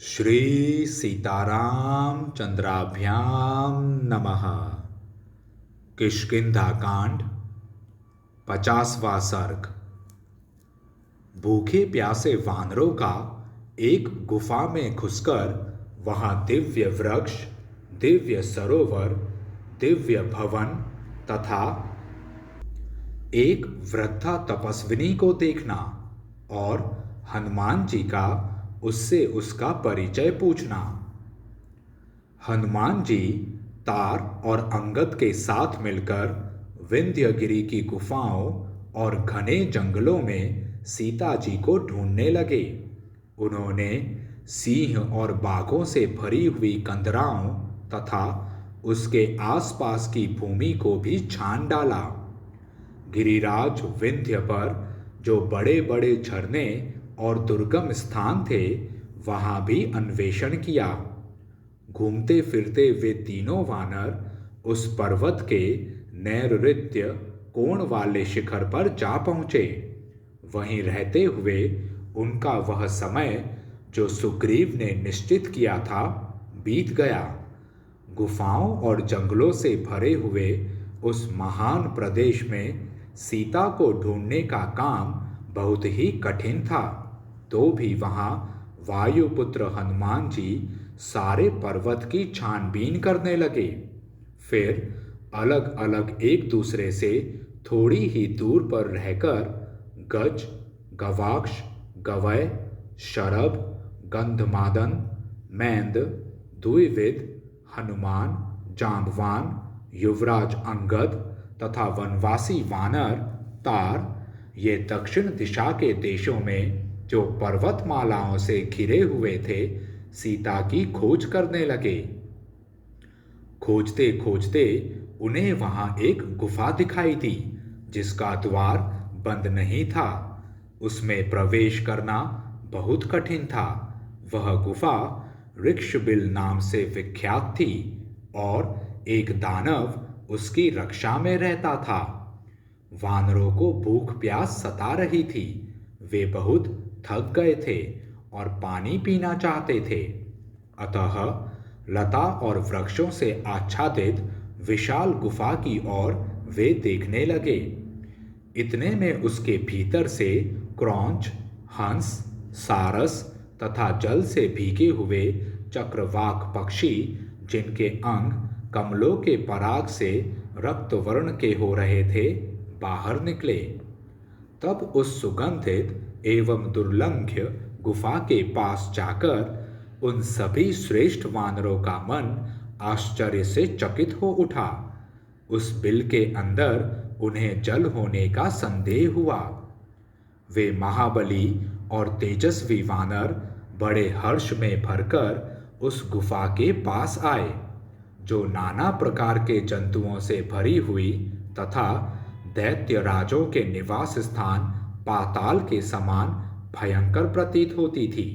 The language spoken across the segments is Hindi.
श्री सीताराम चंद्राभ्याम नमः। किष्किंधा कांड 50वां सर्ग। भूखे प्यासे वानरों का एक गुफा में घुसकर वहां दिव्य वृक्ष, दिव्य सरोवर, दिव्य भवन तथा एक वृद्धा तपस्विनी को देखना और हनुमान जी का उससे उसका परिचय पूछना। हनुमान जी तार और अंगद के साथ मिलकर विंध्यगिरि की गुफाओं और घने जंगलों में सीता जी को ढूंढने लगे। उन्होंने सिंह और बाघों से भरी हुई कंदराओं तथा उसके आसपास की भूमि को भी छान डाला। गिरिराज विंध्य पर जो बड़े बड़े झरने और दुर्गम स्थान थे, वहां भी अन्वेषण किया। घूमते फिरते वे तीनों वानर उस पर्वत के नैऋत्य कोण वाले शिखर पर जा पहुंचे। वहीं रहते हुए उनका वह समय जो सुग्रीव ने निश्चित किया था बीत गया। गुफाओं और जंगलों से भरे हुए उस महान प्रदेश में सीता को ढूंढने का काम बहुत ही कठिन था। तो भी वहां वायुपुत्र हनुमान जी सारे पर्वत की छानबीन करने लगे। फिर अलग अलग एक दूसरे से थोड़ी ही दूर पर रहकर गज, गवाक्ष, गवय, शरभ, गंधमादन, मैंद, द्विविद, हनुमान, जांबवान, युवराज अंगद तथा वनवासी वानर तार, ये दक्षिण दिशा के देशों में जो पर्वतमालाओं से घिरे हुए थे, सीता की खोज करने लगे। खोजते खोजते उन्हें वहां एक गुफा दिखाई दी जिसका द्वार बंद नहीं था। उसमें प्रवेश करना बहुत कठिन था। वह गुफा ऋक्षबिल नाम से विख्यात थी और एक दानव उसकी रक्षा में रहता था। वानरों को भूख प्यास सता रही थी। वे बहुत थक गए थे और पानी पीना चाहते थे। अतः लता और वृक्षों से आच्छादित विशाल गुफा की ओर वे देखने लगे। इतने में उसके भीतर से क्रौंच, हंस, सारस तथा जल से भीगे हुए चक्रवाक पक्षी, जिनके अंग कमलों के पराग से रक्तवर्ण के हो रहे थे, बाहर निकले। तब उस सुगंधित एवं दुर्लंघ्य गुफा के पास जाकर उन सभी श्रेष्ठ वानरों का मन आश्चर्य से चकित हो उठा। उस बिल के अंदर उन्हें जल होने का संदेह हुआ। वे महाबली और तेजस्वी वानर बड़े हर्ष में भरकर उस गुफा के पास आए, जो नाना प्रकार के जंतुओं से भरी हुई तथा दैत्य राजों के निवास स्थान पाताल के समान भयंकर प्रतीत होती थी।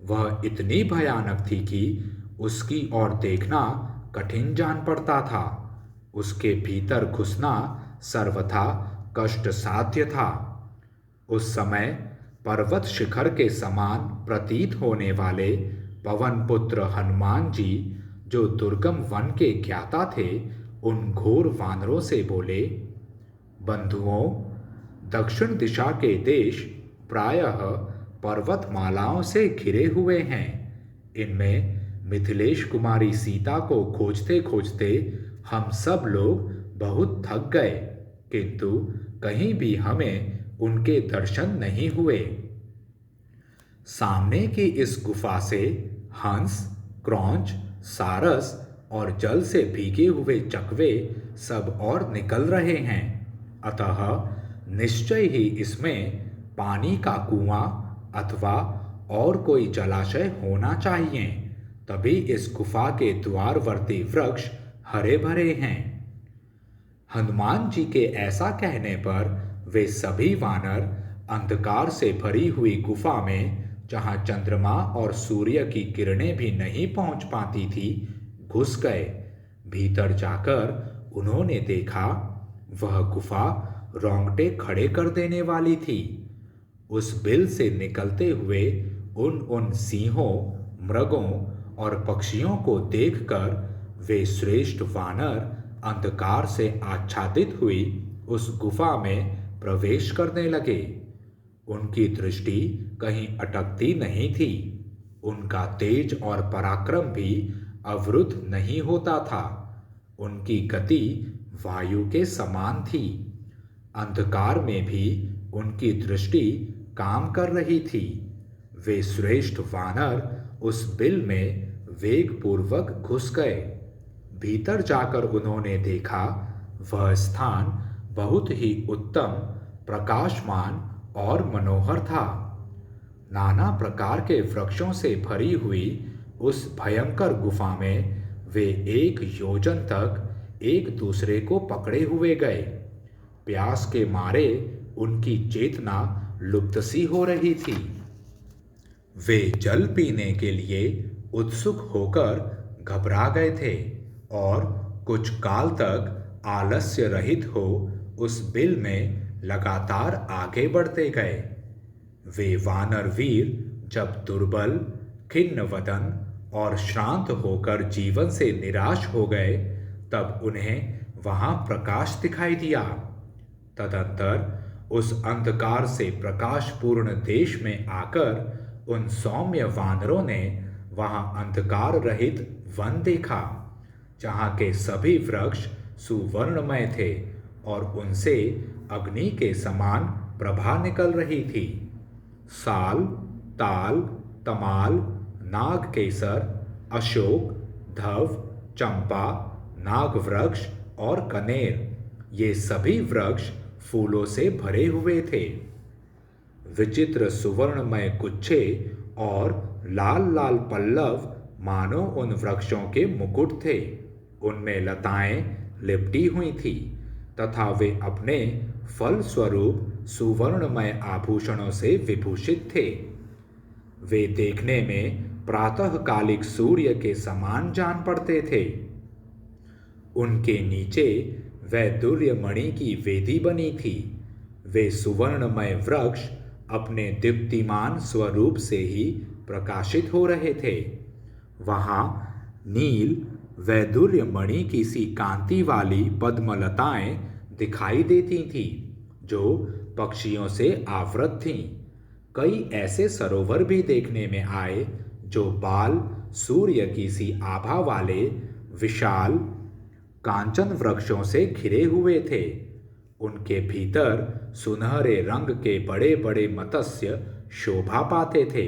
वह इतनी भयानक थी कि उसकी ओर देखना कठिन जान पड़ता था। उसके भीतर घुसना सर्वथा कष्ट साध्य था। उस समय पर्वत शिखर के समान प्रतीत होने वाले पवन पुत्र हनुमान जी, जो दुर्गम वन के ज्ञाता थे, उन घोर वानरों से बोले, बंधुओं, दक्षिण दिशा के देश प्रायः पर्वतमालाओं से घिरे हुए हैं। इनमें मिथिलेश कुमारी सीता को खोजते खोजते हम सब लोग बहुत थक गए, किंतु कहीं भी हमें उनके दर्शन नहीं हुए। सामने की इस गुफा से हंस, क्रौंच, सारस और जल से भीगे हुए चकवे सब और निकल रहे हैं। अतः निश्चय ही इसमें पानी का कुआं अथवा और कोई जलाशय होना चाहिए, तभी इस गुफा के द्वारवर्ती वृक्ष हरे भरे हैं। हनुमान जी के ऐसा कहने पर वे सभी वानर अंधकार से भरी हुई गुफा में, जहां चंद्रमा और सूर्य की किरणें भी नहीं पहुंच पाती थी, घुस गए। भीतर जाकर उन्होंने देखा, वह गुफा रोंगटे खड़े कर देने वाली थी। उस बिल से निकलते हुए उन सिंहों, मृगों और पक्षियों को देखकर वे श्रेष्ठ वानर अंधकार से आच्छादित हुई उस गुफा में प्रवेश करने लगे। उनकी दृष्टि कहीं अटकती नहीं थी। उनका तेज और पराक्रम भी अवरुद्ध नहीं होता था। उनकी गति वायु के समान थी। अंधकार में भी उनकी दृष्टि काम कर रही थी। वे श्रेष्ठ वानर उस बिल में वेगपूर्वक घुस गए। भीतर जाकर उन्होंने देखा वह स्थान बहुत ही उत्तम, प्रकाशमान और मनोहर था। नाना प्रकार के वृक्षों से भरी हुई उस भयंकर गुफा में वे 1 योजन तक एक दूसरे को पकड़े हुए गए। प्यास के मारे उनकी चेतना लुप्त सी हो रही थी। वे जल पीने के लिए उत्सुक होकर घबरा गए थे और कुछ काल तक आलस्य रहित हो उस बिल में लगातार आगे बढ़ते गए। वे वानर वीर जब दुर्बल, खिन्न वदन और श्रांत होकर जीवन से निराश हो गए, तब उन्हें वहां प्रकाश दिखाई दिया। तदंतर उस अंधकार से प्रकाशपूर्ण देश में आकर उन सौम्य वानरों ने वहां अंधकार रहित वन देखा, जहां के सभी वृक्ष सुवर्णमय थे और उनसे अग्नि के समान प्रभा निकल रही थी। साल, ताल, तमाल, नागकेसर, अशोक, धव, चंपा, नागवृक्ष और कनेर, ये सभी वृक्ष फूलों से भरे हुए थे। विचित्र सुवर्णमय गुच्छे और लाल लाल पल्लव मानो उन वृक्षों के मुकुट थे। उनमें लताएं लिपटी हुई थी तथा वे अपने फल स्वरूप सुवर्णमय आभूषणों से विभूषित थे। वे देखने में प्रातःकालिक सूर्य के समान जान पड़ते थे। उनके नीचे वैदुर्य मणि की वेदी बनी थी। वे सुवर्णमय वृक्ष अपने दीप्तिमान स्वरूप से ही प्रकाशित हो रहे थे। वहां नील वैदुर्य मणि की सी कांति वाली पद्मलताएं दिखाई देती थीं, जो पक्षियों से आवृत थीं। कई ऐसे सरोवर भी देखने में आए जो बाल सूर्य की सी आभा वाले विशाल कांचन वृक्षों से घिरे हुए थे। उनके भीतर सुनहरे रंग के बड़े बड़े मत्स्य शोभा पाते थे।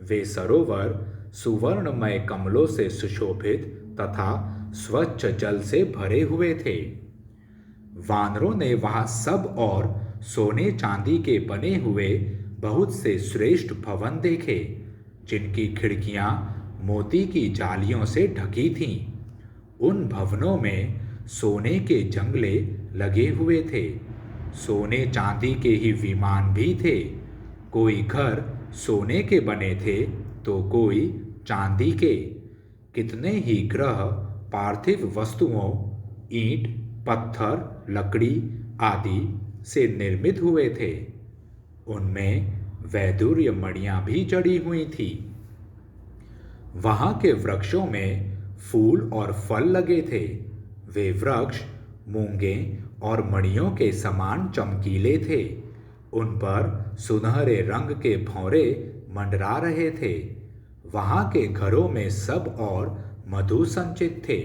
वे सरोवर सुवर्णमय कमलों से सुशोभित तथा स्वच्छ जल से भरे हुए थे। वानरों ने वहां सब और सोने चांदी के बने हुए बहुत से श्रेष्ठ भवन देखे, जिनकी खिड़कियां मोती की जालियों से ढकी थीं। उन भवनों में सोने के जंगले लगे हुए थे। सोने चांदी के ही विमान भी थे। कोई घर सोने के बने थे तो कोई चांदी के। कितने ही ग्रह पार्थिव वस्तुओं, ईंट, पत्थर, लकड़ी आदि से निर्मित हुए थे। उनमें वैदुर्य मणियां भी जड़ी हुई थी। वहां के वृक्षों में फूल और फल लगे थे। वे वृक्ष मूंगे और मणियों के समान चमकीले थे। उन पर सुनहरे रंग के भौरे मंडरा रहे थे। वहां के घरों में सब और मधु संचित थे।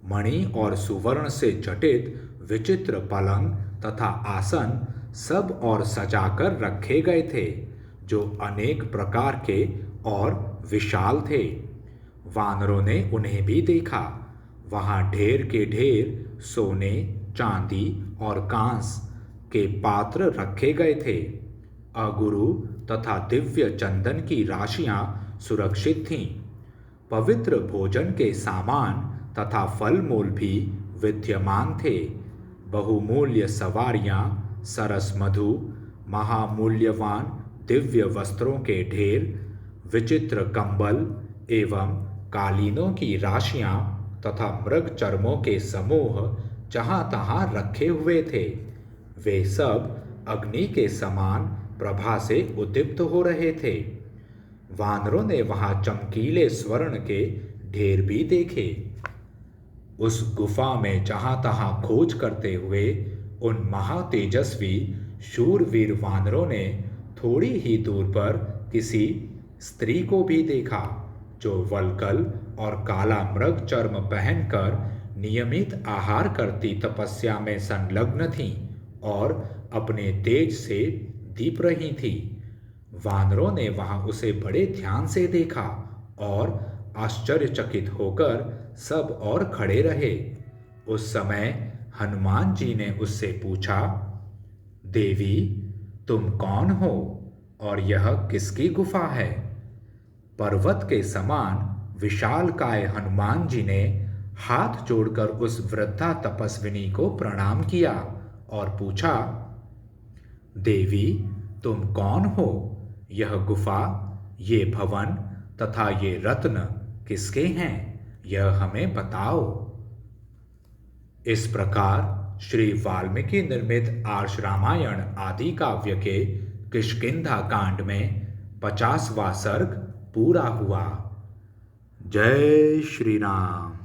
मणि और सुवर्ण से जटित विचित्र पलंग तथा आसन सब और सजाकर रखे गए थे, जो अनेक प्रकार के और विशाल थे। वानरों ने उन्हें भी देखा। वहां ढेर के ढेर सोने, चांदी और कांस के पात्र रखे गए थे। अगुरु तथा दिव्य चंदन की राशियां सुरक्षित थीं। पवित्र भोजन के सामान तथा फल मूल भी विद्यमान थे। बहुमूल्य सवारियां, सरस मधु, महामूल्यवान दिव्य वस्त्रों के ढेर, विचित्र कंबल एवं कालीनों की राशियां तथा मृग चर्मों के समूह जहां तहां रखे हुए थे। वे सब अग्नि के समान प्रभा से उद्दीप्त हो रहे थे। वानरों ने वहां चमकीले स्वर्ण के ढेर भी देखे। उस गुफा में जहां तहां खोज करते हुए उन महातेजस्वी शूरवीर वानरों ने थोड़ी ही दूर पर किसी स्त्री को भी देखा जो वल्कल और काला मृग चर्म पहनकर नियमित आहार करती तपस्या में संलग्न थी और अपने तेज से दीप रही थी। वानरों ने वहां उसे बड़े ध्यान से देखा और आश्चर्यचकित होकर सब और खड़े रहे। उस समय हनुमान जी ने उससे पूछा, देवी, तुम कौन हो और यह किसकी गुफा है? पर्वत के समान विशालकाय हनुमान जी ने हाथ जोड़कर उस वृद्धा तपस्विनी को प्रणाम किया और पूछा, देवी, तुम कौन हो? यह गुफा, ये भवन तथा ये रत्न किसके हैं? यह हमें बताओ। इस प्रकार श्री वाल्मीकि निर्मित आर्ष रामायण आदि काव्य के किष्किंधा कांड में 50वां सर्ग पूरा हुआ। जय श्री राम।